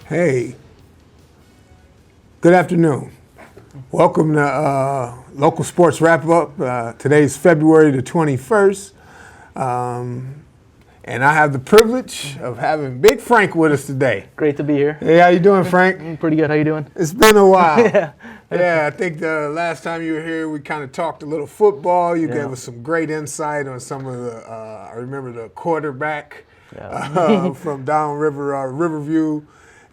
Hey, good afternoon. Welcome to Local Sports Wrap Up. Today's February the 21st. And I have the privilege of having Big Frank with us today. Great to be here. Hey, how you doing, Frank? Pretty good. How you doing? It's been a while. Yeah. Yeah, I think the last time you were here, we kind of talked a little football. You Yeah. gave us some great insight on some of the, I remember the quarterback from downriver, Riverview,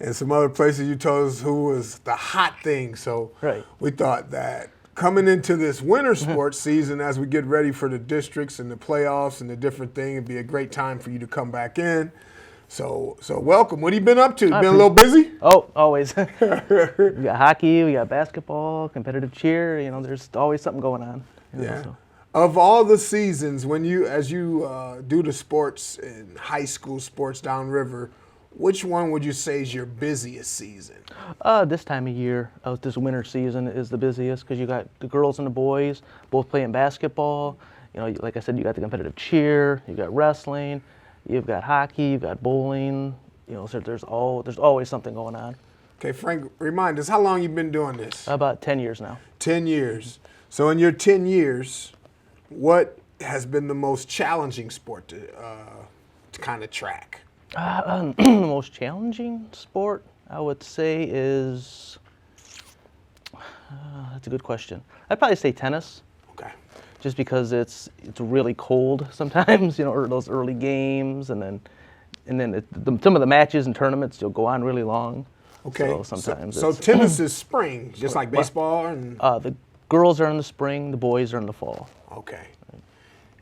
and some other places you told us who was the hot thing. So Right. we thought that coming into this winter sports season, as we get ready for the districts and the playoffs and the different thing, it'd be a great time for you to come back in. So welcome. What have you been up to? Been a little busy? Oh, always. We got hockey, we got basketball, competitive cheer. You know, there's always something going on. You know, Yeah. so. Of all the seasons, as you do the sports in high school sports downriver, which one would you say is your busiest season? This time of year, this winter season is the busiest because you got the girls and the boys both playing basketball. You know, like I said, you got the competitive cheer, you got wrestling, you've got hockey, you've got bowling. You know, so there's always something going on. Okay, Frank, remind us, how long you been doing this? About 10 years now. 10 years. So in your 10 years, what has been the most challenging sport to kind of track? The most challenging sport, I would say, is that's a good question. I'd probably say tennis. Okay. Just because it's really cold sometimes, you know, or those early games, and then some of the matches and tournaments you'll go on really long. Okay. So sometimes so tennis is spring, just like baseball and. The girls are in the spring, the boys are in the fall. Okay.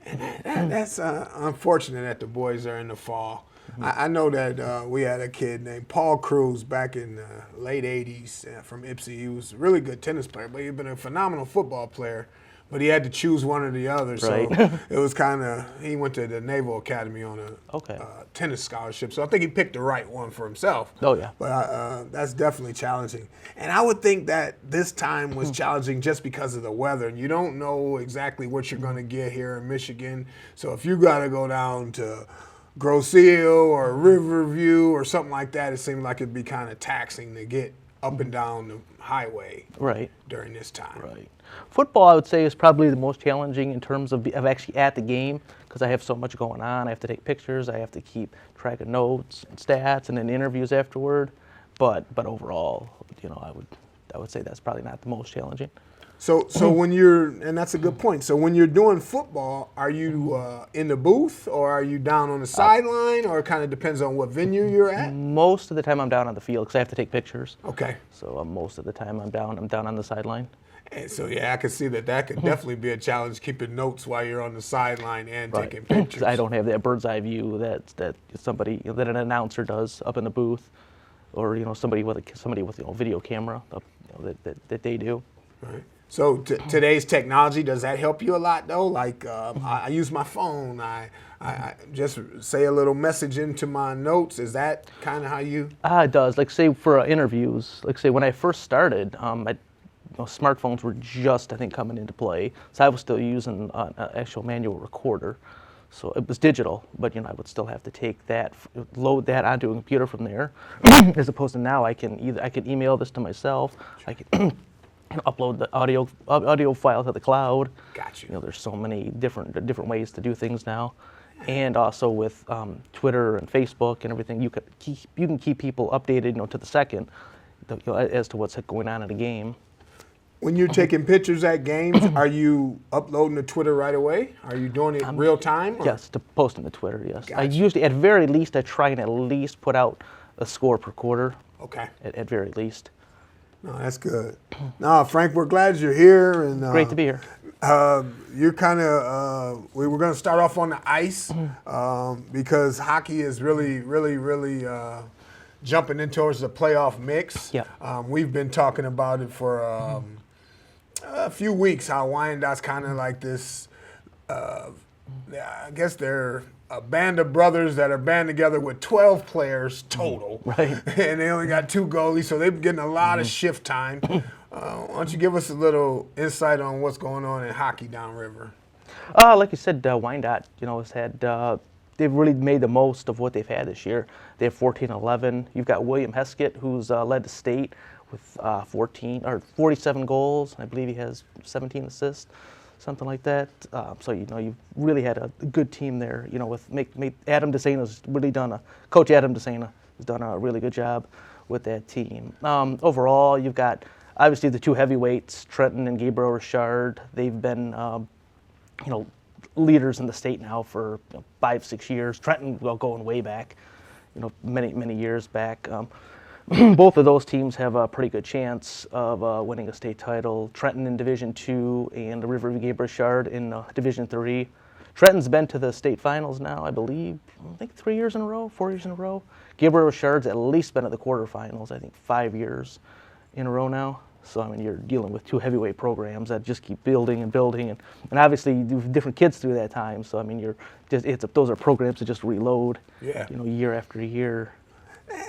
And that's unfortunate that the boys are in the fall. I know that we had a kid named Paul Cruz back in the late 80s from Ipsy. He was a really good tennis player, but he'd been a phenomenal football player. But he had to choose one or the other. So Right. it was kind of, he went to the Naval Academy on a tennis scholarship. So I think he picked the right one for himself. Oh, yeah. But that's definitely challenging. And I would think that this time was challenging just because of the weather. And you don't know exactly what you're going to get here in Michigan. So if you got to go down to Grosse Ile or Riverview or something like that, it seemed like it'd be kind of taxing to get up and down the highway during this time. Right. Football, I would say, is probably the most challenging in terms of actually at the game because I have so much going on. I have to take pictures. I have to keep track of notes and stats and then interviews afterward. But overall, you know, I would say that's probably not the most challenging. So when you're, and that's a good point. So when you're doing football, are you in the booth or are you down on the sideline, or it kind of depends on what venue you're at? Most of the time I'm down on the field because I have to take pictures. Okay. So most of the time I'm down on the sideline. And so yeah, I could see that could definitely be a challenge, keeping notes while you're on the sideline and taking pictures. I don't have that bird's eye view that somebody, that an announcer does up in the booth, or you know somebody with video camera that they do. Right. So today's technology, does that help you a lot though? Like I use my phone. I just say a little message into my notes. Is that kind of how you? It does. Like say for interviews, like say when I first started, smartphones were just I think coming into play. So I was still using an actual manual recorder. So it was digital, but you know I would still have to take that, load that onto a computer from there, as opposed to now I can email this to myself. I can upload the audio file to the cloud. Got you. You know, there's so many different ways to do things now, and also with Twitter and Facebook and everything, you can keep people updated, you know, to the second, as to what's going on in a game. When you're taking pictures at games, are you uploading to Twitter right away? Are you doing it real time? Or? Yes, to post on the Twitter. Yes, Gotcha. I usually, at very least, I try and at least put out a score per quarter. Okay. At very least. No, that's good. No, Frank, we're glad you're here. And Great to be here. You're kind of, we were going to start off on the ice because hockey is really jumping in towards the playoff mix. Yeah. We've been talking about it for a few weeks, how Wyandott's kind of like this, I guess they're a band of brothers that are band together with 12 players total. Right. And they only got 2 goalies, so they've been getting a lot of shift time. Why don't you give us a little insight on what's going on in hockey downriver? Like you said, Wyandotte, has had they've really made the most of what they've had this year. They have 14-11. You've got William Heskett, who's led the state with 47 goals. I believe he has 17 assists, something like that. So you've really had a good team there. With Adam DeSena's really Coach Adam DeSena has done a really good job with that team. Overall, you've got obviously the two heavyweights, Trenton and Gabriel Richard. They've been leaders in the state now for 5-6 years. Trenton, going way back, many years back. Both of those teams have a pretty good chance of winning a state title. Trenton in Division II and Riverview Gabriel Richard in Division III. Trenton's been to the state finals now, I think 3 years in a row, 4 years in a row. Gabriel Richard's at least been at the quarterfinals, I think 5 years in a row now. So, you're dealing with two heavyweight programs that just keep building and building. And obviously, you do different kids through that time. So, those are programs that just reload, year after year.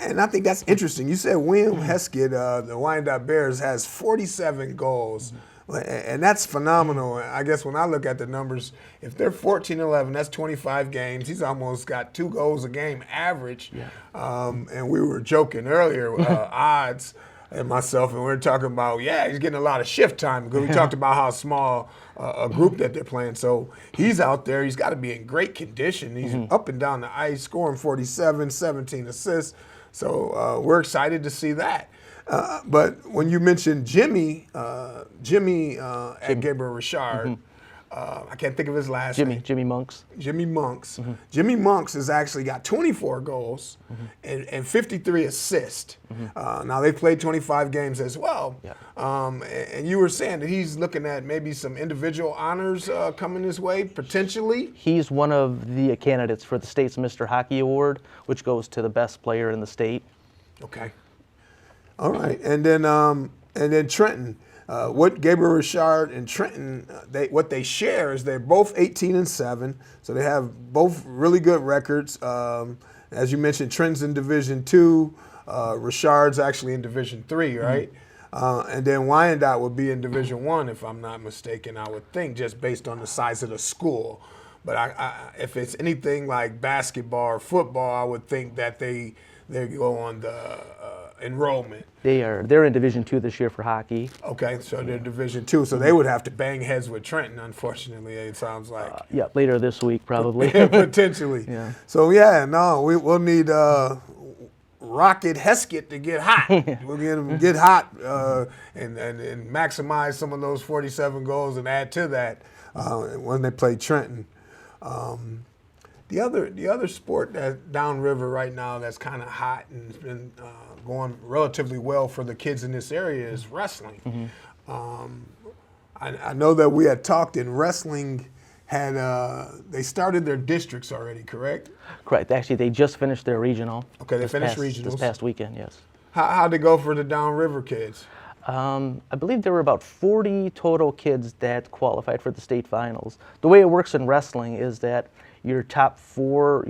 And I think that's interesting. You said William Heskett, the Wyandotte Bears, has 47 goals. And that's phenomenal. I guess when I look at the numbers, if they're 14-11, that's 25 games. He's almost got 2 goals a game average. Yeah. And we were joking earlier, odds, and myself, and we were talking about, he's getting a lot of shift time because we talked about how small a group that they're playing. So he's out there. He's got to be in great condition. He's up and down the ice, scoring 47, 17 assists. So we're excited to see that. But when you mentioned Jimmy at Gabriel Richard, I can't think of his last name. Jimmy Monks. Jimmy Monks. Jimmy Monks has actually got 24 goals and 53 assists. Now, they've played 25 games as well. Yeah. And you were saying that he's looking at maybe some individual honors coming his way, potentially? He's one of the candidates for the state's Mr. Hockey Award, which goes to the best player in the state. Okay. All right. And then Trenton. What Gabriel Richard and Trenton, what they share is they're both 18-7, so they have both really good records. As you mentioned, Trenton's in Division II, Richard's actually in Division III, right? And then Wyandotte would be in Division I, if I'm not mistaken, I would think, just based on the size of the school. But if it's anything like basketball or football, I would think that they go on the enrollment. They're in Division II this year for hockey. Okay, so they're Division II, so they would have to bang heads with Trenton, unfortunately, it sounds like. Later this week, probably. Potentially. Yeah. So, we'll need Rocket Heskett to get hot. We'll get him get hot and maximize some of those 47 goals and add to that when they play Trenton. The other sport that's downriver right now that's kind of hot and has been going relatively well for the kids in this area is wrestling. I know that we had talked in wrestling. They started their districts already, correct? Correct. Actually, they just finished their regional. Okay, they finished regionals. This past weekend, yes. How'd it go for the downriver kids? I believe there were about 40 total kids that qualified for the state finals. The way it works in wrestling is that your top four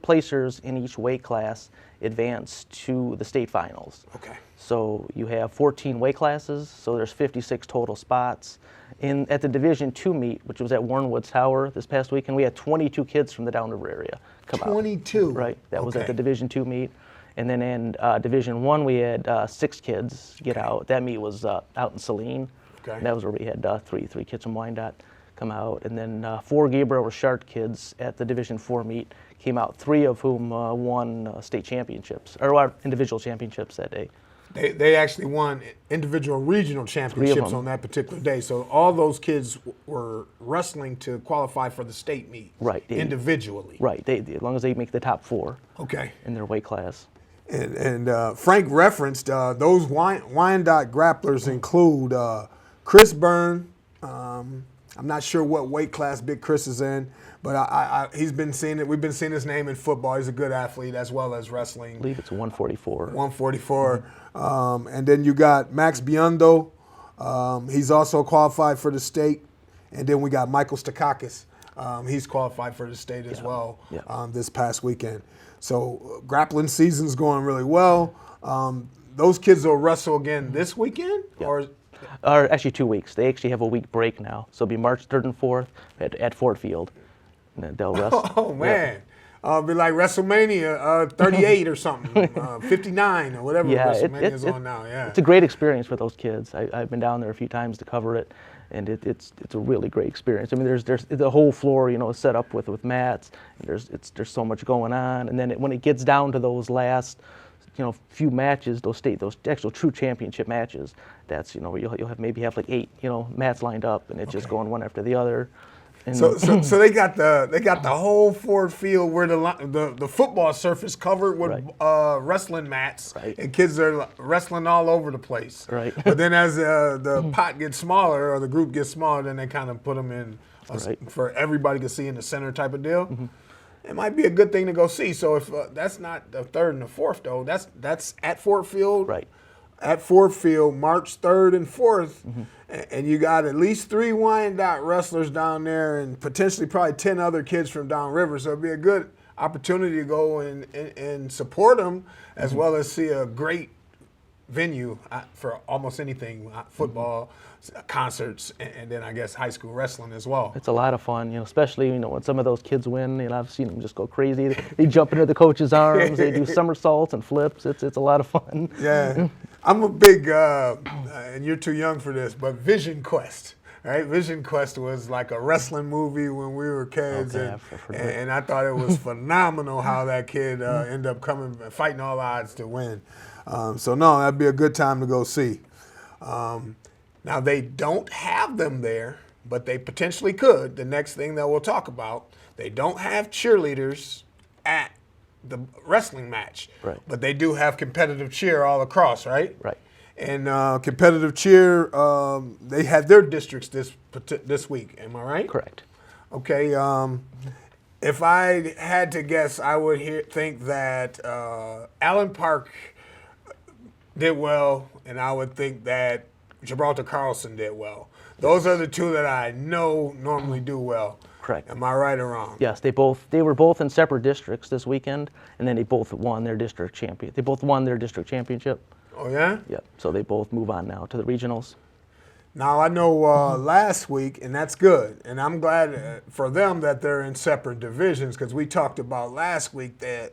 placers in each weight class advance to the state finals. Okay. So you have 14 weight classes, so there's 56 total spots. At the Division II meet, which was at Warrenwood Tower this past weekend, we had 22 kids from the downriver area come out. 22? Right. That was at the Division II meet. And then in Division I, we had 6 kids get out. That meet was out in Saline. Okay. And that was where we had three kids from Wyandotte come out. And then 4 Gabriel Richard kids at the Division IV meet came out, 3 of whom won state championships, or individual championships that day. They actually won individual regional championships on that particular day. So all those kids were wrestling to qualify for the state meet. Right. Individually. Right. As long as they make the top 4. Okay. In their weight class. And Frank referenced those Wyandotte grapplers include Chris Byrne. I'm not sure what weight class Big Chris is in, but he's been seeing it. We've been seeing his name in football. He's a good athlete as well as wrestling. I believe it's 144. 144. And then you got Max Biondo. He's also qualified for the state. And then we got Michael Stakakis. He's qualified for the state as well this past weekend. So grappling season's going really well. Those kids will wrestle again this weekend? Or actually 2 weeks. They actually have a week break now. So it'll be March 3rd and 4th at Ford Field. And then they'll wrestle. Oh, man. Be like WrestleMania 38 or something, 59 or whatever Yeah, WrestleMania's on now. Yeah, it's a great experience for those kids. I've been down there a few times to cover it, and it's a really great experience. I mean, there's the whole floor, is set up with mats, and there's so much going on, and then when it gets down to those last, few matches, those actual true championship matches, that's where you'll have like 8 mats lined up, and it's just going one after the other. And so they got the whole Ford field where the football surface covered with wrestling mats, and kids are wrestling all over the place. Right. But then as the pot gets smaller or the group gets smaller, then they kind of put them in for everybody to see in the center type of deal. Mm-hmm. It might be a good thing to go see. So if that's not the 3rd and the 4th though, that's at Ford Field. Right. At Ford Field, March 3rd and 4th, and you got at least 3 Wyandotte wrestlers down there, and potentially probably 10 other kids from downriver. So it'd be a good opportunity to go and support them, as well as see a great venue for almost anything, football, concerts, and then I guess high school wrestling as well. It's a lot of fun, especially when some of those kids win. I've seen them just go crazy. They jump into the coach's arms. They do somersaults and flips. It's a lot of fun. Yeah, I'm a big, and you're too young for this, but Vision Quest. Right, Vision Quest was like a wrestling movie when we were kids, and I thought it was phenomenal how that kid ended up fighting all odds to win. So no, that'd be a good time to go see. Now they don't have them there, but they potentially could. The next thing that we'll talk about, they don't have cheerleaders at the wrestling match, but they do have competitive cheer all across, right? Right. And competitive cheer, they had their districts this week. Am I right? Correct. Okay. If I had to guess, I would think that Allen Park did well, and I would think that Gibraltar Carlson did well. Those are the two that I know normally do well. Correct. Am I right or wrong? Yes, they were both in separate districts this weekend, and then they both won their district champion. They both won their district championship. Oh yeah? Yep. So they both move on now to the regionals. Now I know last week, and that's good, and I'm glad for them that they're in separate divisions, because we talked about last week that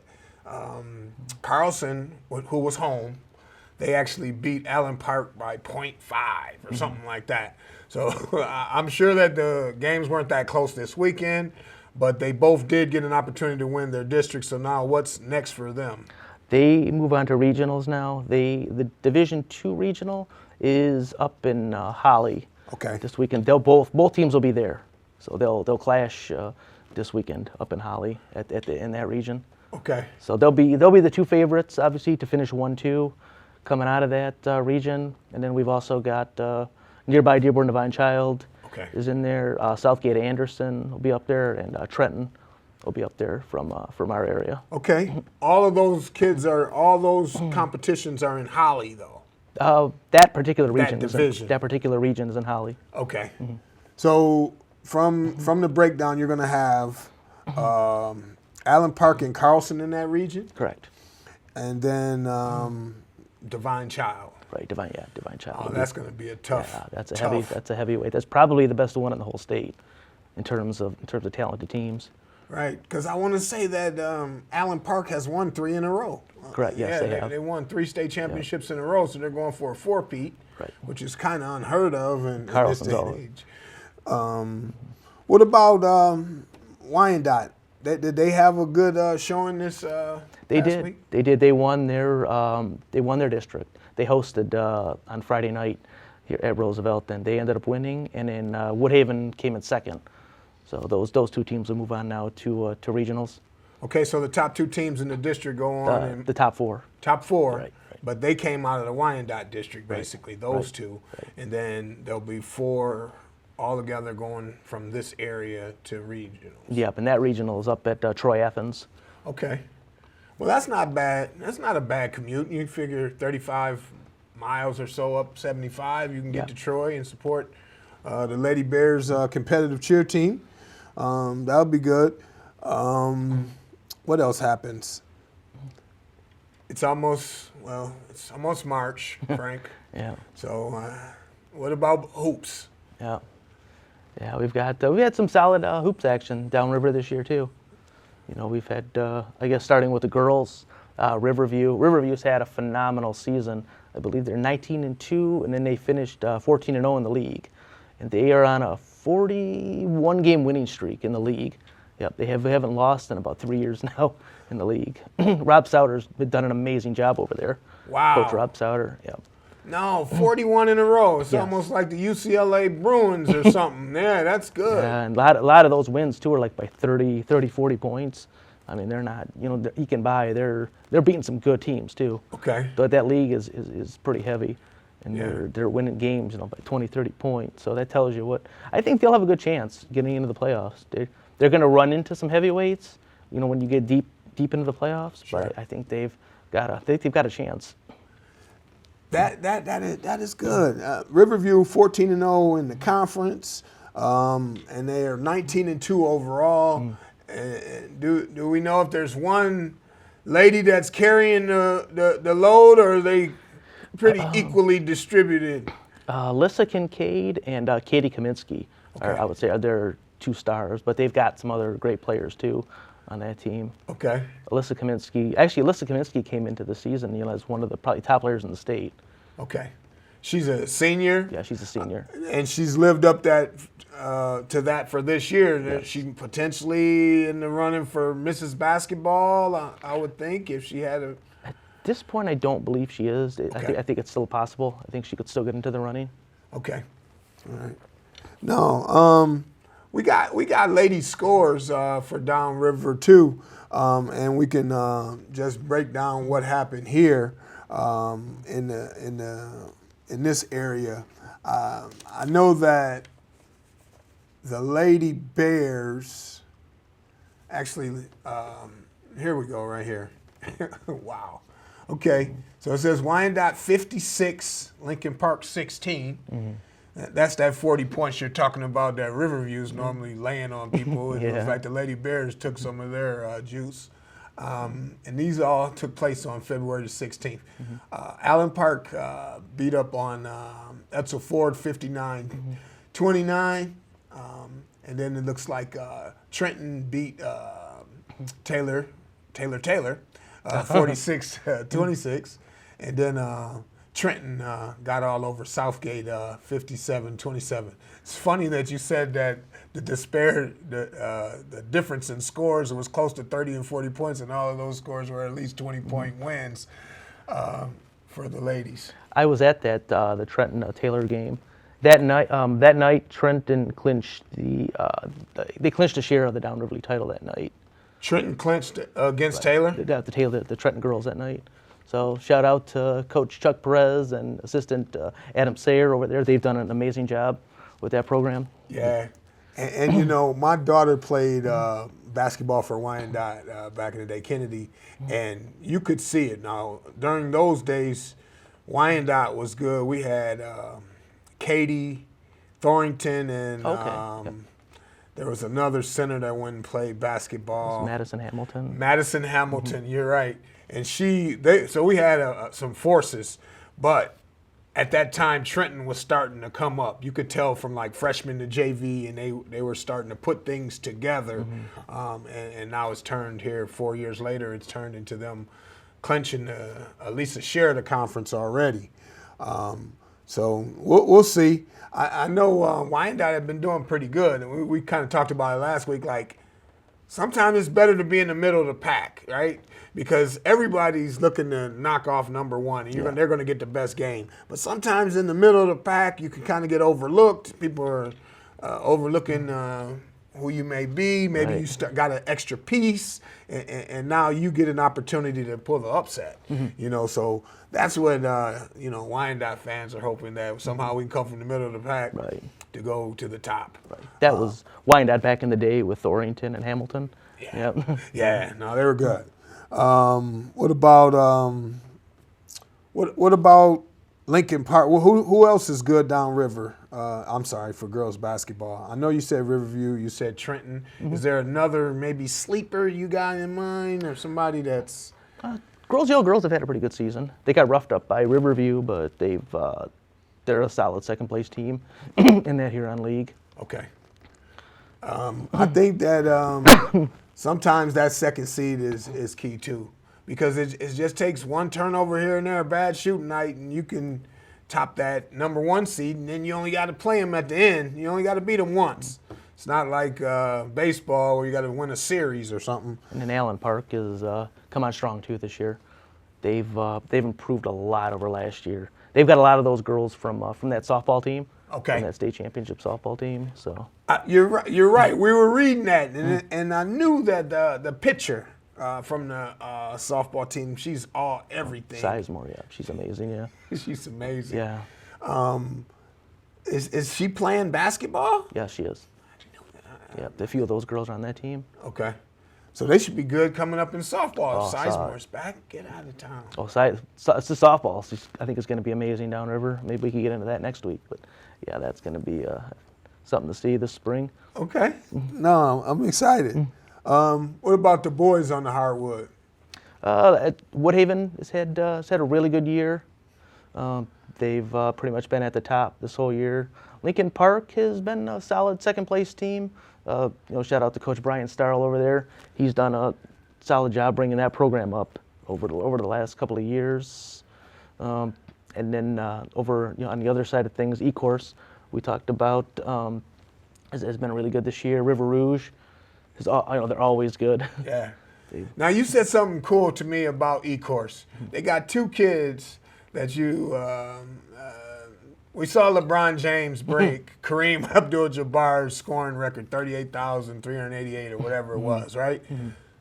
Carlson, who was home, they actually beat Allen Park by 0.5 or something like that. So I'm sure that the games weren't that close this weekend, but they both did get an opportunity to win their district. So now what's next for them? They move on to regionals now. The Division II regional is up in Holly this weekend. Both teams will be there, so they'll clash this weekend up in Holly in that region. Okay. So they'll be the two favorites, obviously, to finish 1-2 coming out of that region, and then we've also got nearby Dearborn Divine Child is in there. Southgate Anderson will be up there, and Trenton will be up there from our area. Okay. All those competitions are in Holly, though. That particular region. That particular region is in Holly. Okay. Mm-hmm. So from the breakdown, you're going to have Allen Park and Carlson in that region. Correct. And then Divine Child. Right. Divine Child. Oh, that's going to be a tough. Yeah, that's a heavyweight. That's probably the best one in the whole state in terms of talented teams. Right, because I want to say that Allen Park has won 3 in a row. Correct, yes, they have. They won 3 state championships in a row, so they're going for a 4-peat, which is kind of unheard of in this day and age. What about Wyandotte? Did they have a good showing this last week? They did. They won their district. They hosted on Friday night here at Roosevelt, and they ended up winning, and then Woodhaven came in second. So those two teams will move on now to regionals. Okay, so the top 2 teams in the district go on. The top 4. Top 4, right. But they came out of the Wyandotte district, basically, those two. Right. And then there'll be 4 altogether going from this area to regionals. Yep, and that regional is up at Troy Athens. Okay. Well, that's not bad. That's not a bad commute. You figure 35 miles or so up 75, you can get to Troy and support the Lady Bears competitive cheer team. That'll be good. What else happens? It's almost March, Frank. Yeah. So what about hoops? Yeah. Yeah, we had some solid hoops action downriver this year too. We've had, I guess, starting with the girls, Riverview. Riverview's had a phenomenal season. I believe they're 19-2, and then they finished 14-0 in the league. And they are on a 41-game winning streak in the league. Yep, they haven't lost in about 3 years now in the league. Rob Sauter's done an amazing job over there. Wow. Coach Rob Sauter, yep. No, 41 in a row. It's Yes. almost like the UCLA Bruins or something. Yeah, that's good. Yeah, and a lot of those wins, too, are like by 30, 40 points. I mean, they're not, you can buy. They're beating some good teams, too. Okay. But that league is pretty heavy. And Yeah. they're winning games, by 20, 30 points. So that tells you what. I think they'll have a good chance getting into the playoffs. They're going to run into some heavyweights, when you get deep into the playoffs. Sure. But I think they've got a chance. That is good. Riverview 14-0 in the conference, and they are 19-2 overall. Do we know if there's one lady that's carrying the load, or are they pretty equally distributed? Lissa Kincaid and Katie Kaminsky I would say are their two stars, but they've got some other great players too on that team. Okay. Lissa Kaminsky came into the season, as one of the probably top players in the state. Okay. She's a senior. Yeah, she's a senior. And she's lived up to that for this year. Yes. She potentially in the running for Mrs. Basketball, I would think, if she had a. At this point, I don't believe she is. Okay. I think it's still possible. I think she could still get into the running. Okay. All right. No, we got lady scores for Downriver too, and we can just break down what happened here in this area. I know that the Lady Bears actually. Here we go, right here. Wow. Okay, so it says Wyandotte 56, Lincoln Park 16. Mm-hmm. That's that 40 points you're talking about that Riverview's normally laying on people. It looks like the Lady Bears took some of their juice. And these all took place on February the 16th. Mm-hmm. Allen Park beat up on Etzel Ford 59-29. And then it looks like Trenton beat Taylor 46-26. And then Trenton got all over Southgate 57-27. It's funny that you said that the difference in scores was close to 30 and 40 points, and all of those scores were at least 20-point wins for the ladies. I was at that the Trenton Taylor game. That night, Trenton clinched they clinched a share of the Downriver League title that night. Trenton clinched against Taylor? The Trenton girls that night. So shout out to Coach Chuck Perez and assistant Adam Sayer over there. They've done an amazing job with that program. Yeah. And my daughter played basketball for Wyandotte back in the day, Kennedy, and you could see it. Now, during those days, Wyandotte was good. We had Katie Thornton and there was another center that went and played basketball. Madison Hamilton. Mm-hmm. You're right. And so we had some forces, but at that time Trenton was starting to come up. You could tell from like freshman to JV, and they were starting to put things together. Mm-hmm. And now it's turned here 4 years later. It's turned into them clinching at least a share of the conference already. So we'll see. I know Wyandotte had been doing pretty good, and we kind of talked about it last week. Like sometimes it's better to be in the middle of the pack, right? Because everybody's looking to knock off number one, and they're going to get the best game. But sometimes in the middle of the pack, you can kind of get overlooked. People are overlooking who you may be. Maybe you got an extra piece, and now you get an opportunity to pull the upset. Mm-hmm. So that's what Wyandotte fans are hoping, that somehow we can come from the middle of the pack to go to the top. Right. That was Wyandotte back in the day with Thornton and Hamilton. Yeah. Yep. Yeah. No, they were good. What about Lincoln Park? Well, who else is good downriver? I'm sorry, for girls basketball. I know you said Riverview, you said Trenton. Mm-hmm. Is there another maybe sleeper you got in mind, or somebody that's? Yale girls have had a pretty good season. They got roughed up by Riverview, but they're a solid second place team in that Huron League. Okay. I think that sometimes that second seed is key too, because it just takes one turnover here and there, a bad shooting night, and you can top that number 1 seed, and then you only got to play them at the end. You only got to beat them once. It's not like baseball where you got to win a series or something. And then Allen Park is come on strong too this year. They've improved a lot over last year. They've got a lot of those girls from that softball team. Okay. From that state championship softball team. So you're right. You're right. We were reading that, and I knew that the pitcher from the softball team, she's all everything. Sizemore, yeah, she's amazing. Yeah. She's amazing. Yeah. Is she playing basketball? Yeah, she is. Yeah, a few of those girls are on that team. Okay. So they should be good coming up in softball. Oh, If Sizemore's back, get out of town. Oh, it's the softball. I think it's going to be amazing downriver. Maybe we can get into that next week. But, yeah, that's going to be something to see this spring. Okay. No, I'm excited. What about the boys on the hardwood? Woodhaven has had a really good year. They've pretty much been at the top this whole year. Lincoln Park has been a solid second-place team. Shout out to Coach Brian Starl over there. He's done a solid job bringing that program up over the last couple of years. And then over on the other side of things, E-Course, we talked about, has been really good this year. River Rouge, they're always good. Yeah. Now, you said something cool to me about E-Course. They got 2 kids that we saw LeBron James break Kareem Abdul-Jabbar's scoring record, 38,388 or whatever it was, right?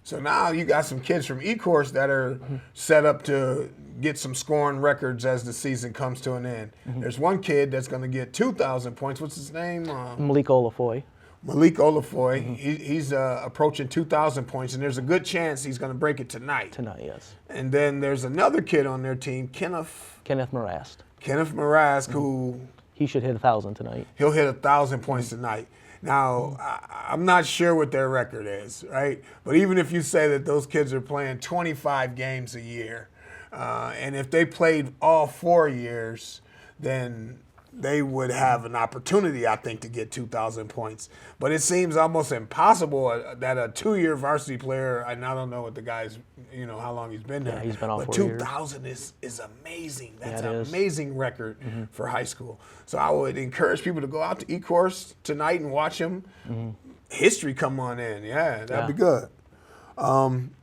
So now you got some kids from E-Course that are set up to get some scoring records as the season comes to an end. There's one kid that's going to get 2,000 points. What's his name? Malik Olafoy. Malik Olafoy. He's approaching 2,000 points, and there's a good chance he's going to break it tonight. Tonight, yes. And then there's another kid on their team, Kenneth Morast. Kenneth Morast, who he should hit 1,000 tonight. He'll hit 1,000 points tonight. Now, I'm not sure what their record is, right? But even if you say that those kids are playing 25 games a year, and if they played all 4 years, then they would have an opportunity, I think, to get 2,000 points. But it seems almost impossible that a 2-year varsity player, and I don't know what the guy's, how long he's been there. Yeah, he's been all but 4 years. 2,000 is amazing. That's Yeah, an amazing record for high school. So I would encourage people to go out to E-Course tonight and watch him. History come on in. Yeah, that'd be good.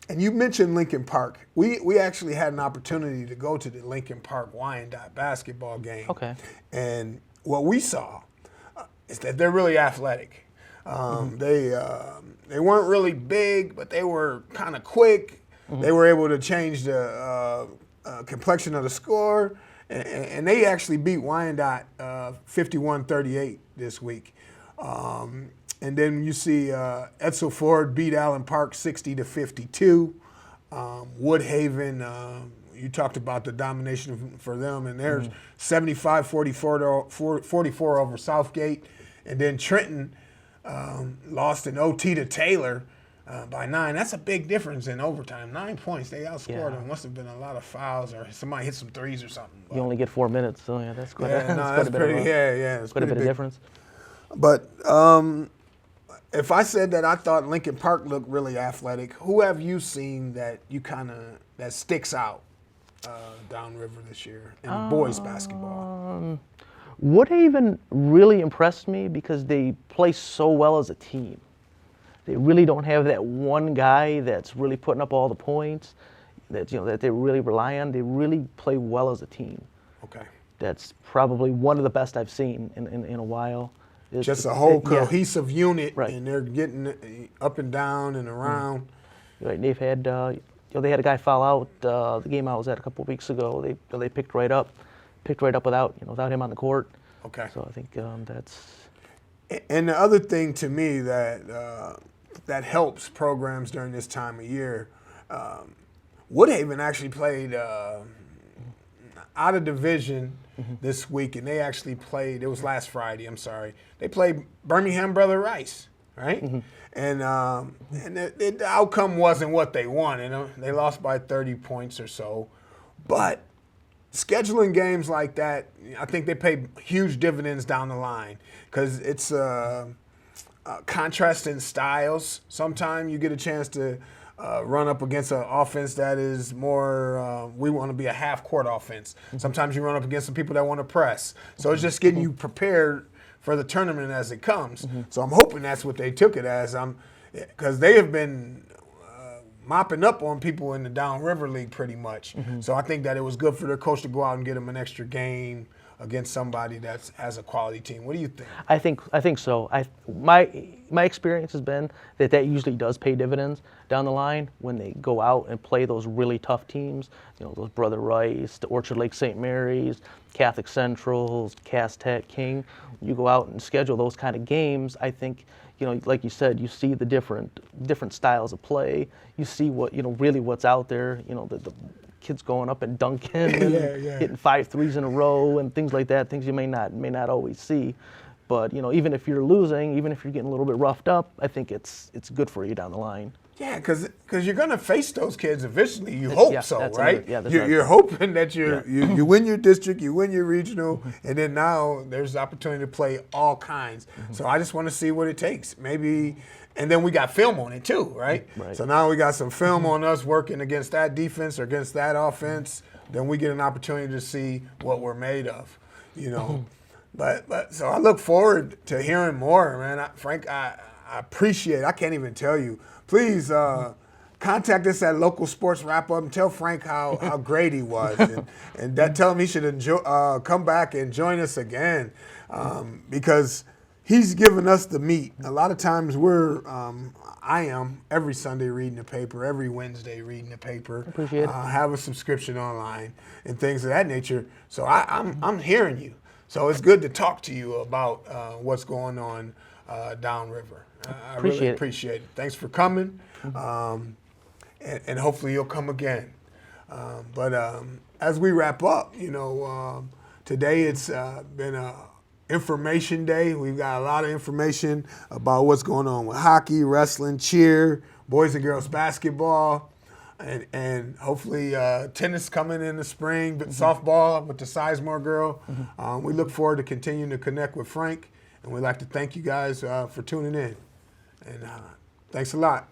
And you mentioned Lincoln Park. We actually had an opportunity to go to the Lincoln Park Wyandotte basketball game. Okay. And what we saw is that they're really athletic. They weren't really big, but they were kind of quick. They were able to change the complexion of the score, and they actually beat Wyandotte 51-38 this week. And then you see Edsel Ford beat Allen Park 60-52. Woodhaven, you talked about the domination for them, and there's 75-44 over Southgate. And then Trenton lost in OT to Taylor by 9. That's a big difference in overtime. 9 points. They outscored them. Must have been a lot of fouls or somebody hit some threes or something. You only get 4 minutes, so yeah, that's quite that's a pretty, bit it's quite a bit of difference. But if I said that I thought Lincoln Park looked really athletic, who have you seen that you that sticks out downriver this year in boys basketball? Woodhaven really impressed me because they play so well as a team. They really don't have that one guy that's really putting up all the points that they really rely on. They really play well as a team. Okay. That's probably one of the best I've seen in a while. Just a whole cohesive unit, right. And they're getting up and down and around. Right. They've had they had a guy foul out the game I was at a couple of weeks ago. They picked right up without him on the court. Okay. So I think that's. And the other thing to me that helps programs during this time of year, Woodhaven actually played out of division this week, and they actually played. It was last Friday. I'm sorry. They played Birmingham Brother Rice, right? And the outcome wasn't what they wanted. They lost by 30 points or so, but scheduling games like that, I think they pay huge dividends down the line because it's contrasting styles. Sometimes you get a chance to run up against an offense that is more, we want to be a half-court offense. Sometimes you run up against some people that want to press. So it's just getting you prepared for the tournament as it comes. So I'm hoping that's what they took it as. Because they have been mopping up on people in the Downriver League pretty much. So I think that it was good for their coach to go out and get them an extra game against somebody that has a quality team. What do you think? I think so. My experience has been that usually does pay dividends down the line when they go out and play those really tough teams. You know, those Brother Rice, the Orchard Lake St. Mary's, Catholic Centrals, Cass Tech, King. You go out and schedule those kind of games. I think, you know, like you said, you see the different styles of play. You see what, you know, really what's out there. You know, the kids going up and dunking and hitting 5 threes in a row and things like that, things you may not always see. But, you know, even if you're losing, even if you're getting a little bit roughed up, I think it's good for you down the line. Yeah, because you're going to face those kids eventually. You hope so, right? You're hoping that you win your district, you win your regional, and then now there's the opportunity to play all kinds. So I just want to see what it takes. Maybe, and then we got film on it too, right? So now we got some film on us working against that defense or against that offense. Then we get an opportunity to see what we're made of, you know. But so I look forward to hearing more, man. Frank, I appreciate it. I can't even tell you. Please contact us at Local Sports Wrap Up and tell Frank how great he was, and tell him he should come back and join us again, because he's given us the meat. A lot of times I am every Sunday reading the paper, every Wednesday reading the paper. Appreciate it. Have a subscription online and things of that nature. So I'm hearing you. So it's good to talk to you about what's going on downriver. I really appreciate it. Thanks for coming, and hopefully you'll come again. But as we wrap up, you know, today it's been a information day. We've got a lot of information about what's going on with hockey, wrestling, cheer, boys and girls basketball, and hopefully tennis coming in the spring, but softball with the Sizemore girl. We look forward to continuing to connect with Frank, and we'd like to thank you guys for tuning in. And thanks a lot.